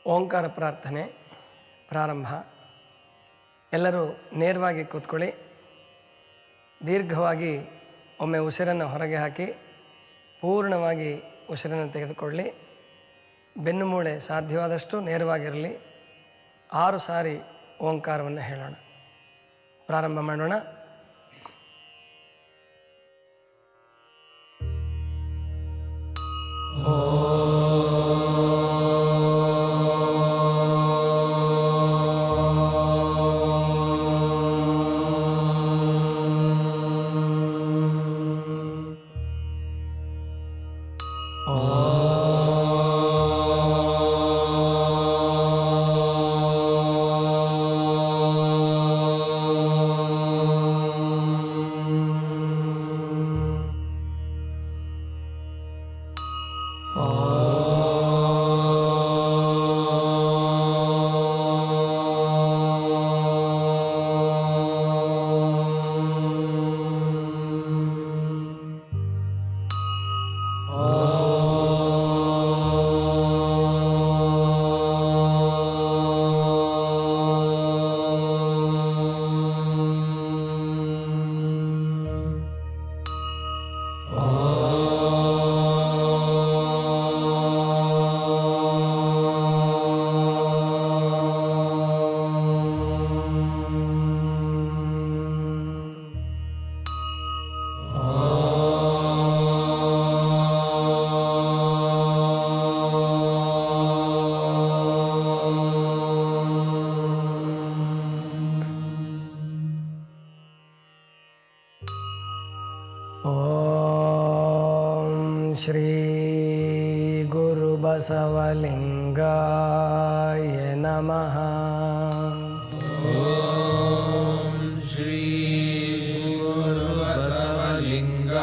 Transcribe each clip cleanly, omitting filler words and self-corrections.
ಓಂಕಾರ ಪ್ರಾರ್ಥನೆ ಪ್ರಾರಂಭ. ಎಲ್ಲರೂ ನೇರವಾಗಿ ಕೂತ್ಕೊಳ್ಳಿ. ದೀರ್ಘವಾಗಿ ಒಮ್ಮೆ ಉಸಿರನ್ನು ಹೊರಗೆ ಹಾಕಿ ಪೂರ್ಣವಾಗಿ ಉಸಿರನ್ನು ತೆಗೆದುಕೊಳ್ಳಿ. ಬೆನ್ನು ಮೂಳೆ ಸಾಧ್ಯವಾದಷ್ಟು ನೇರವಾಗಿರಲಿ. 6 ಸಾರಿ ಓಂಕಾರವನ್ನು ಹೇಳೋಣ. ಪ್ರಾರಂಭ ಮಾಡೋಣ. ಶ್ರೀ ಗುರು ಬಸವಲಿಂಗಾಯ ನಮಃ. ಓಂ ಶ್ರೀ ಗುರು ಬಸವಲಿಂಗಾಯ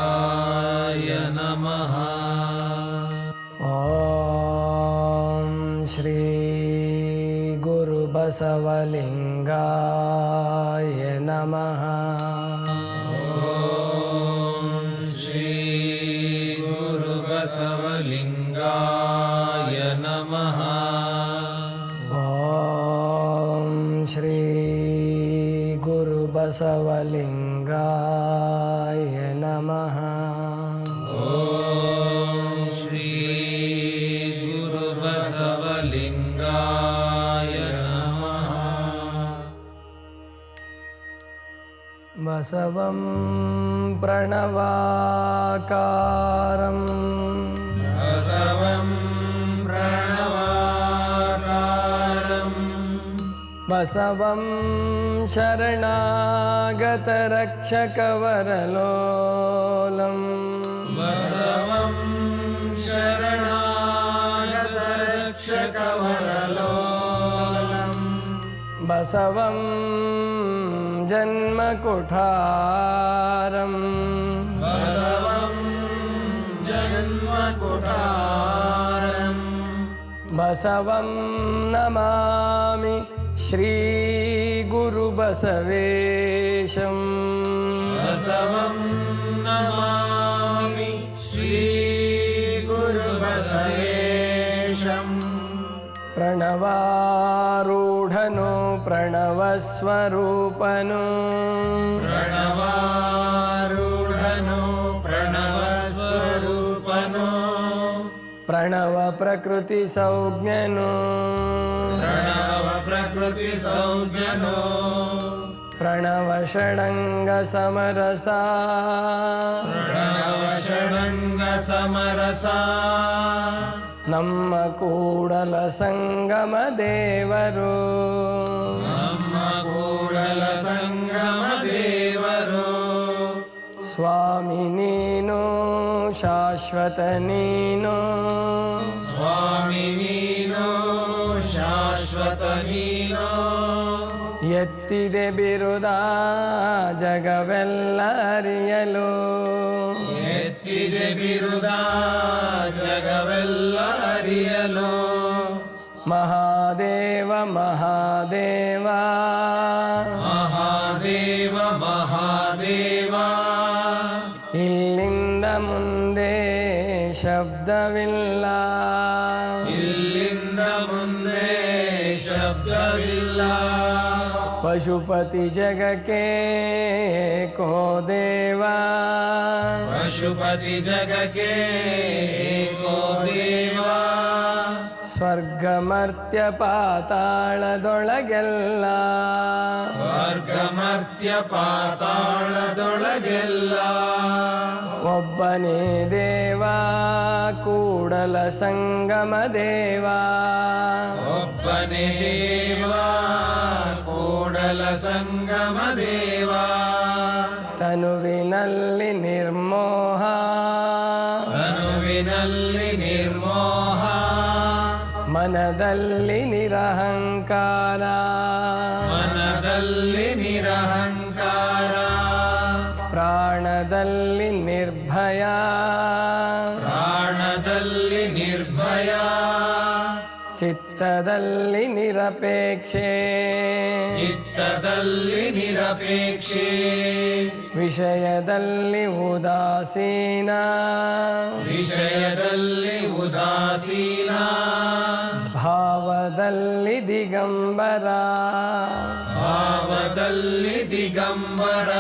ನಮಃ. ಓಂ ಶ್ರೀ ಗುರು ಬಸವಲಿಂಗಾಯ ನಮಃ. ಬಸವಲಿಂಗಾಯ ನಮಃ. ಓಂ ಶ್ರೀ ಗುರು ಬಸವಲಿಂಗಾಯ ನಮಃ. ಓಂ ಶ್ರೀ ಗುರು ಬಸವಲಿಂಗಾಯ ನಮಃ. ಬಸವಂ ಪ್ರಣವಾಕಾರಂ ಬಸವಂ ಪ್ರಣವಾಕಾರಂ ಬಸವಂ ಶರಣಾಗತರಕ್ಷಕವರಲೋಲಂ ಬಸವಂ ಶರಣಾಗತರಕ್ಷಕವರಲೋಲಂ ಬಸವಂ ಜನ್ಮಕುಠಾರಂ ಬಸವಂ ಜನ್ಮಕುಠಾರಂ ಬಸವಂ ನಮಾಮಿ ಶ್ರೀ ಗುರು ಬಸವೇಶಂ ಬಸವಂ ನಮಾಮಿ ಶ್ರೀ ಗುರು ಬಸವೇಶಂ. ಪ್ರಣವಾರೂಢನೋ ಪ್ರಣವಸ್ವರೂಪನೋ ಪ್ರಣವಾರೂಢನೋ ಪ್ರಣವಸ್ವರೂಪನೋ ಪ್ರಣವ ಪ್ರಕೃತಿ ಸಂಜ್ಞನೋ ಪ್ರಣವ ಪ್ರಕೃತಿ ಸಂಜ್ಞನೋ ಪ್ರಣವ ಷಡಂಗ ಸಮರಸ ಪ್ರಣವ ಷಡಂಗ ಸಮರಸ ನಮ್ಮ ಕೂಡಲ ಸಂಗಮ ದೇವರು ನಮ್ಮ ಕೂಡಲ ಸಂಗಮ ದೇವರು. ಸ್ವಾಮಿ ನೀನು ಶಾಶ್ವತ ನೀನು ಸ್ವಾಮಿ ನೀನು ಶಾಶ್ವತ ನೀನು. ಎತ್ತಿದೆ ಬಿರುದ ಜಗವೆಲ್ಲ ಅರಿಯಲು ಎತ್ತಿದೆ ಬಿರುದ ಜಗವೆಲ್ಲ ಅರಿಯಲು. ಮಹಾದೇವ ಮಹಾದೇವ ಮಹಾದೇವ ಮಹಾದೇವ. ಇಲ್ಲಿಂದ ಮುಂದೆ ಶಬ್ದವಿಲ್ಲ ಇಲ್ಲಿಂದ ಮುಂದೆ ಭೇದವಿಲ್ಲ ಪಶುಪತಿ ಜಗಕ್ಕೆ ಕೋ ದೇವ ಪಶುಪತಿ ಜಗಕ್ಕೆ ಏಕೋ ದೇವ ಸ್ವರ್ಗ ಮರ್ತ್ಯ ಪಾತಾಳದೊಳಗೆಲ್ಲ ಸ್ವರ್ಗ ಮರ್ತ್ಯ ಪಾತಾಳದೊಳಗೆಲ್ಲ ಒಬ್ಬನೇ ದೇವ ಕೂಡಲ ಸಂಗಮ ದೇವ ಒಬ್ಬನೇ ದೇವ ಕೂಡಲ ಸಂಗಮ ದೇವ ತನುವಿನಲ್ಲಿ ನಿರ್ಮೋಹ ತನುವಿನಲ್ಲಿ ನಿರ್ಮೋಹ ಮನದಲ್ಲಿ ನಿರಹಂಕಾರ ಮನದಲ್ಲಿ ನಿರಹಂಕಾರ ಪ್ರಾಣದಲ್ಲಿ ನಿರ್ಭಯ ಪ್ರಾಣದಲ್ಲಿ ನಿರ್ಭಯ ಚಿತ್ತದಲ್ಲಿ ನಿರಪೇಕ್ಷೆ ಚಿತ್ತದಲ್ಲಿ ನಿರಪೇಕ್ಷೆ ವಿಷಯದಲ್ಲಿ ಉದಾಸೀನ ವಿಷಯದಲ್ಲಿ ಉದಾಸೀನ ಭಾವದಲ್ಲಿ ದಿಗಂಬರ ಭಾವದಲ್ಲಿ ದಿಗಂಬರ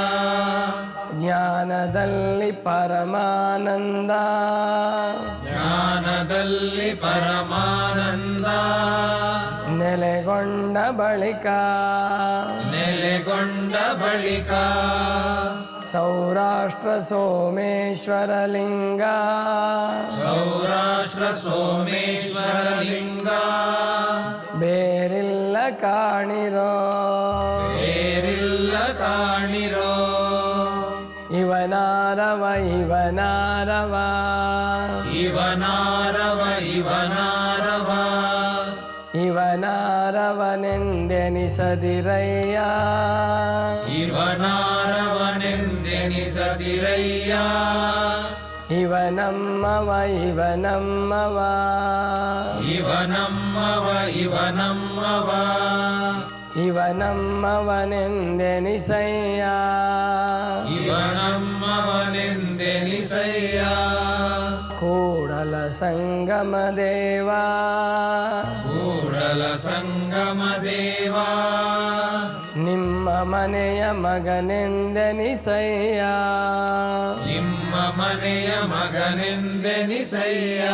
ಜ್ಞಾನದಲ್ಲಿ ಪರಮಾನಂದ ಜ್ಞಾನದಲ್ಲಿ ಪರಮಾನಂದ ನೆಲೆಗೊಂಡ ಬಳಿಕ ನೆಲೆಗೊಂಡ ಬಳಿಕ ಸೌರಾಷ್ಟ್ರ ಸೋಮೇಶ್ವರ ಲಿಂಗ ಸೌರಾಷ್ಟ್ರ ಸೋಮೇಶ್ವರ ಲಿಂಗ ಬೇರಿಲ್ಲ ಕಾಣಿರೋ ಬೇರಿಲ್ಲ ಕಾಣಿರೋ ಇವನಾರವ ಇವನಾರವ ಇವನಾರವ ಇವನಾರವ ಇವನಾರವನೆಂದೆನಿಸದಿರಯ್ಯ ಇವನಾರವನೆಂದೆನಿಸದಿರಯ್ಯ ಇವನಮ್ಮವ ಇವನಮ್ಮವ ಇವನಮ್ಮವ ಇವನಮ್ಮವ ಇವನಮ್ಮವನೆಂದೆನಿಸಯ್ಯ ಇವನಮ್ಮವನೆಂದೆನಿಸಯ್ಯ ಕೂಡಲ ಸಂಗಮ ದೇವ ಕೂಡಲ ಸಂಗಮ ದೇವ ನಿಮ್ಮ ಮನೆಯ ಮಗನೆಂದೆನಿಸಯ್ಯ ನಿಮ್ಮ ಮನೆಯ ಮಗನೆಂದೆನಿಸಯ್ಯ